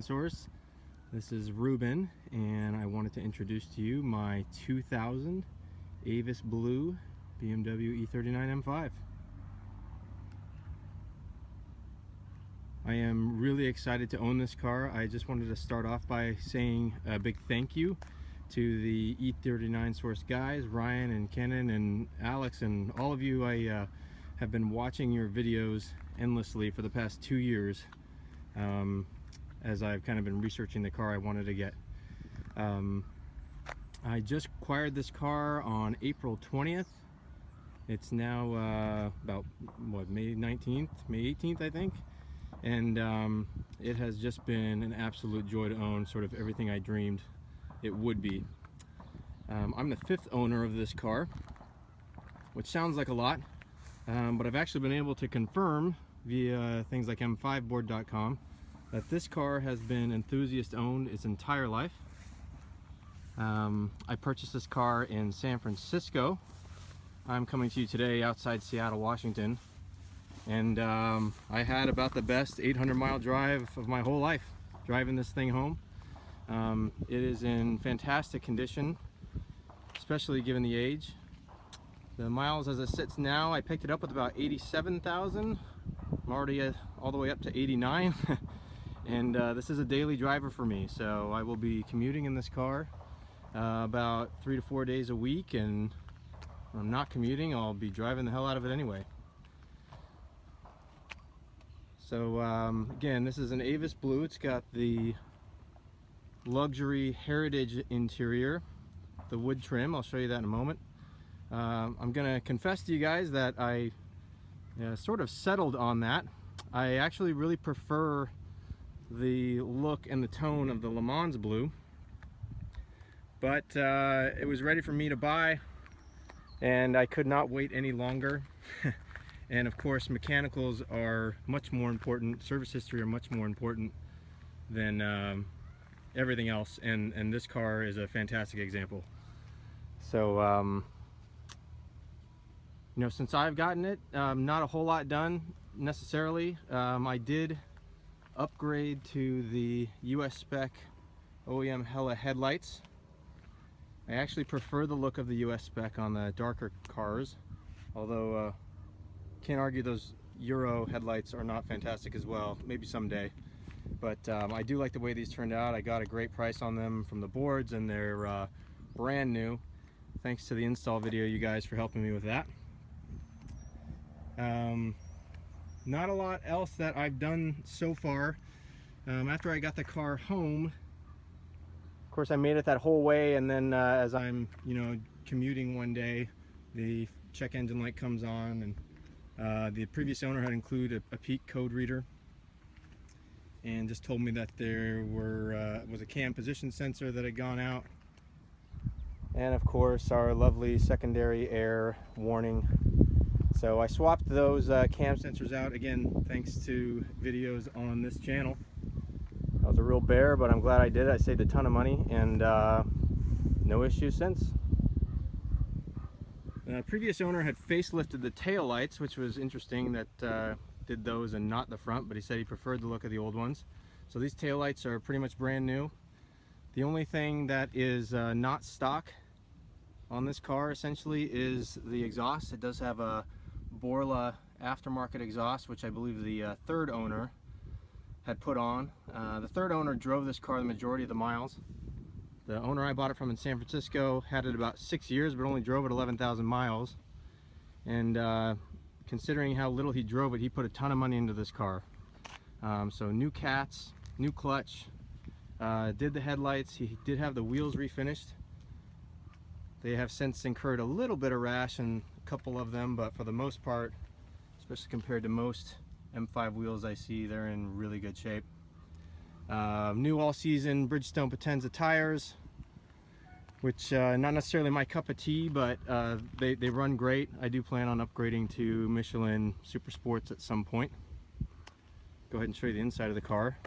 Source. This is Ruben, and I wanted to introduce to you my 2000 Avis Blue BMW E39 M5. I am really excited to own this car. I just wanted to start off by saying a big thank you to the E39 Source guys, Ryan and Kenan and Alex and all of you. I have been watching your videos endlessly for the past 2 years as I've kind of been researching the car I wanted to get. I just acquired this car on April 20th. It's now about what, May 19th, May 18th I think, and it has just been an absolute joy to own, sort of everything I dreamed it would be. I'm the 5th owner of this car, which sounds like a lot, but I've actually been able to confirm via things like m5board.com that this car has been enthusiast owned its entire life. I purchased this car in San Francisco. I'm coming to you today outside Seattle, Washington, and I had about the best 800-mile drive of my whole life driving this thing home. It is in fantastic condition, especially given the age. The miles as it sits now, I picked it up with about 87,000. I'm already all the way up to 89. And this is a daily driver for me, so I will be commuting in this car about 3 to 4 days a week, and when I'm not commuting, I'll be driving the hell out of it anyway. So again, this is an Avis Blue. It's got the luxury heritage interior, the wood trim. I'll show you that in a moment. I'm gonna confess to you guys that I sort of settled on that. I actually really prefer the look and the tone of the Le Mans Blue, but it was ready for me to buy, and I could not wait any longer. And of course, mechanicals are much more important, service history are much more important than everything else, and this car is a fantastic example. So you know, since I've gotten it, not a whole lot done necessarily. I did upgrade to the US spec OEM Hella headlights. I actually prefer the look of the US spec on the darker cars, although can't argue those Euro headlights are not fantastic as well. Maybe someday. But I do like the way these turned out. I got a great price on them from the boards, and they're brand new. Thanks to the install video, you guys, for helping me with that. Not a lot else that I've done so far. After I got the car home, of course I made it that whole way, and then as I'm, you know, commuting one day, the check engine light comes on, and the previous owner had included a peak code reader and just told me that there was a cam position sensor that had gone out, and of course our lovely secondary air warning. So I swapped those cam sensors out, again thanks to videos on this channel. I was a real bear, but I'm glad I did it. I saved a ton of money, and no issues since. The previous owner had facelifted the tail lights, which was interesting that did those and not the front, but he said he preferred the look of the old ones. So these tail lights are pretty much brand new. The only thing that is not stock on this car essentially is the exhaust. It does have a Borla aftermarket exhaust, which I believe the 3rd owner had put on. The 3rd owner drove this car the majority of the miles. The owner I bought it from in San Francisco had it about 6 years, but only drove it 11,000 miles. And considering how little he drove it, he put a ton of money into this car. So new cats, new clutch, did the headlights. He did have the wheels refinished. They have since incurred a little bit of rash in a couple of them, but for the most part, especially compared to most M5 wheels I see, they're in really good shape. New all-season Bridgestone Potenza tires, which not necessarily my cup of tea, but they run great. I do plan on upgrading to Michelin Super Sports at some point. Go ahead and show you the inside of the car.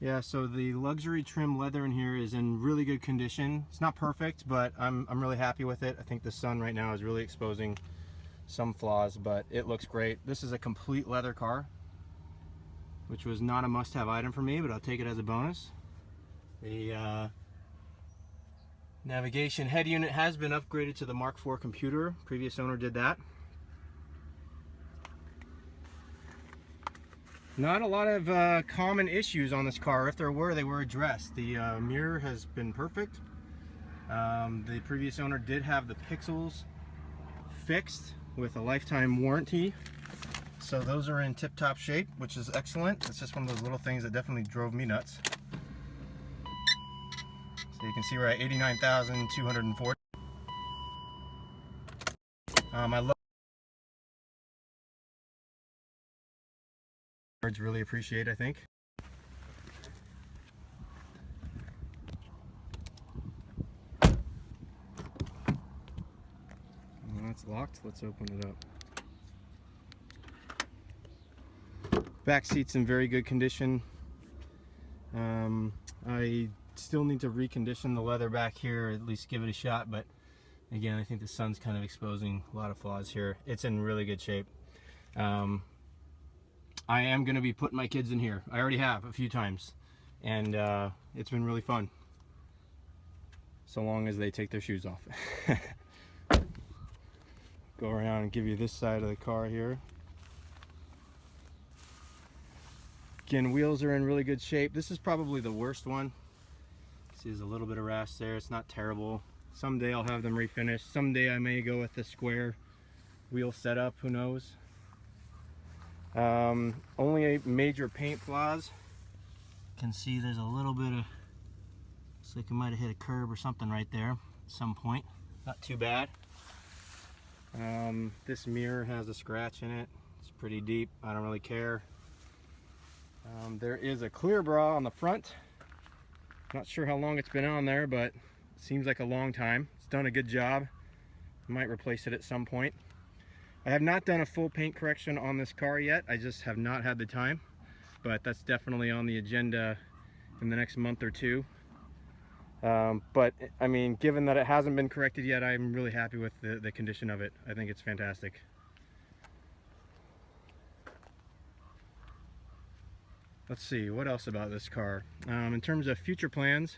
Yeah, so the luxury trim leather in here is in really good condition. It's not perfect, but I'm really happy with it. I think the sun right now is really exposing some flaws, but it looks great. This is a complete leather car, which was not a must-have item for me, but I'll take it as a bonus. The navigation head unit has been upgraded to the Mark IV computer. Previous owner did that. Not a lot of common issues on this car. If there were, they were addressed. The mirror has been perfect. The previous owner did have the pixels fixed with a lifetime warranty. So those are in tip-top shape, which is excellent. It's just one of those little things that definitely drove me nuts. So you can see we're at 89,240. I love words, really appreciate, I think. When it's locked, let's open it up. Back seat's in very good condition. I still need to recondition the leather back here, at least give it a shot, but again, I think the sun's kind of exposing a lot of flaws here. It's in really good shape. I am going to be putting my kids in here. I already have a few times, and it's been really fun, so long as they take their shoes off. Go around and give you this side of the car here. Again, wheels are in really good shape. This is probably the worst one. See, there's a little bit of rust there. It's not terrible. Someday I'll have them refinished. Someday I may go with the square wheel setup, who knows. Only a major paint flaws. You can see there's a little bit of, looks like it might have hit a curb or something right there at some point. Not too bad. This mirror has a scratch in it. It's pretty deep. I don't really care. There is a clear bra on the front. Not sure how long it's been on there, but it seems like a long time. It's done a good job. I might replace it at some point. I have not done a full paint correction on this car yet. I just have not had the time, but that's definitely on the agenda in the next month or two. But I mean, given that it hasn't been corrected yet, I'm really happy with the condition of it. I think it's fantastic. Let's see, what else about this car? In terms of future plans,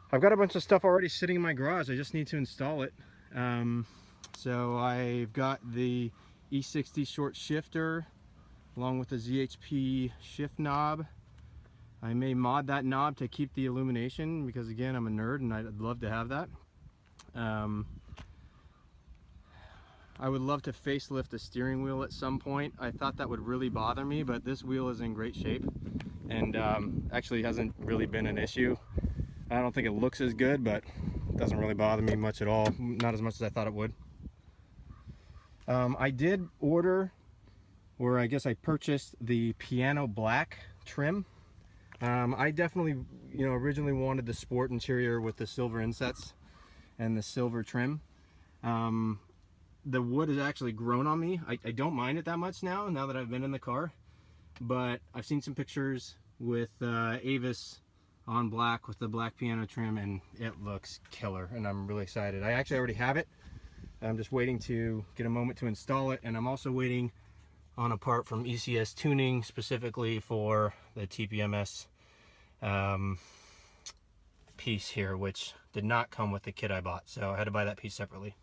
I've got a bunch of stuff already sitting in my garage. I just need to install it. So I've got the E60 short shifter along with the ZHP shift knob. I may mod that knob to keep the illumination because, again, I'm a nerd and I'd love to have that. I would love to facelift the steering wheel at some point. I thought that would really bother me, but this wheel is in great shape and actually hasn't really been an issue. I don't think it looks as good, but it doesn't really bother me much at all. Not as much as I thought it would. I did order, or I guess I purchased, the piano black trim. I definitely, originally wanted the sport interior with the silver insets and the silver trim. The wood has actually grown on me. I don't mind it that much now that I've been in the car, but I've seen some pictures with Avis on black with the black piano trim, and it looks killer, and I'm really excited. I actually already have it. I'm just waiting to get a moment to install it, and I'm also waiting on a part from ECS Tuning specifically for the TPMS piece here, which did not come with the kit I bought, so I had to buy that piece separately.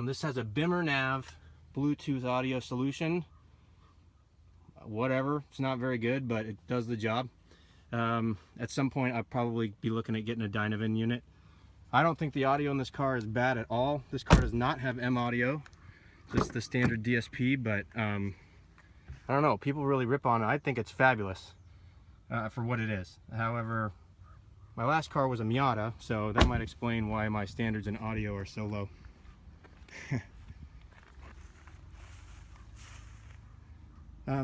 This has a Bmw Nav Bluetooth audio solution. Whatever, it's not very good, but it does the job. At some point I'll probably be looking at getting a Dynavan unit. I don't think the audio in this car is bad at all. This car does not have M audio, just the standard DSP, but I don't know, people really rip on it. I think it's fabulous for what it is. However, my last car was a Miata, so that might explain why my standards in audio are so low.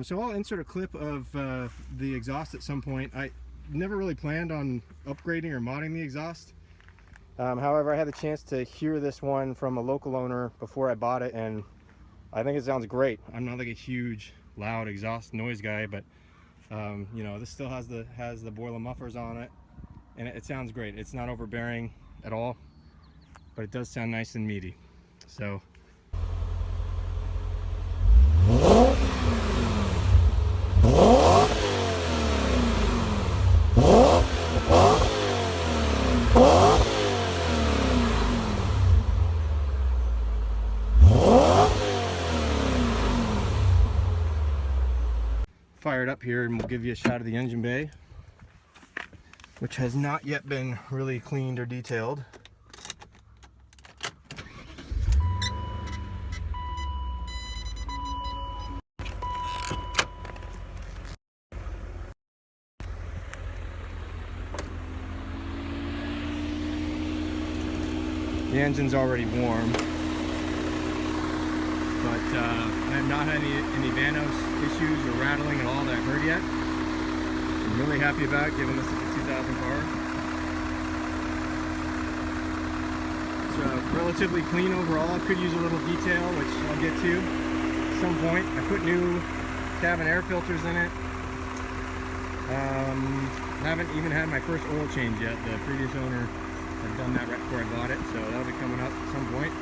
So I'll insert a clip of the exhaust at some point. I never really planned on upgrading or modding the exhaust. However, I had the chance to hear this one from a local owner before I bought it, and I think it sounds great. I'm not like a huge loud exhaust noise guy, but this still has the boiler mufflers on it, and it sounds great. It's not overbearing at all, but it does sound nice and meaty. So fire it up here and we'll give you a shot of the engine bay, which has not yet been really cleaned or detailed. The engine's already warm, but I have not had any Vanos issues or rattling at all that I've heard yet. I'm really happy about it, given this is a 2000 car. It's relatively clean overall. I could use a little detail, which I'll get to at some point. I put new cabin air filters in it. Haven't even had my first oil change yet. The previous owner had done that right before I bought it, so that'll be coming up at some point.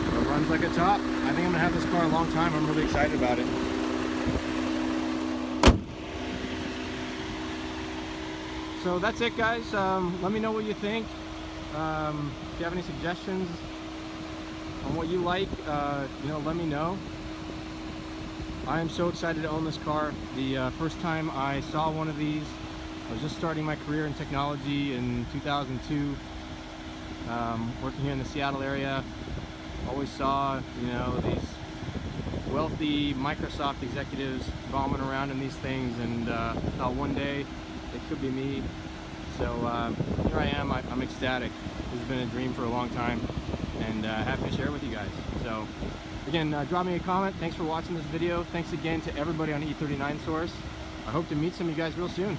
So it runs like a top. I think I'm gonna have this car a long time. I'm really excited about it. So that's it, guys. Let me know what you think. If you have any suggestions on what you like, you know, let me know. I am so excited to own this car. The first time I saw one of these, I was just starting my career in technology in 2002, working here in the Seattle area. Always saw, you know, these wealthy Microsoft executives bombing around in these things, and thought one day it could be me. So here I am. I'm ecstatic. This has been a dream for a long time, and happy to share it with you guys. So again, drop me a comment. Thanks for watching this video. Thanks again to everybody on E39 Source. I hope to meet some of you guys real soon.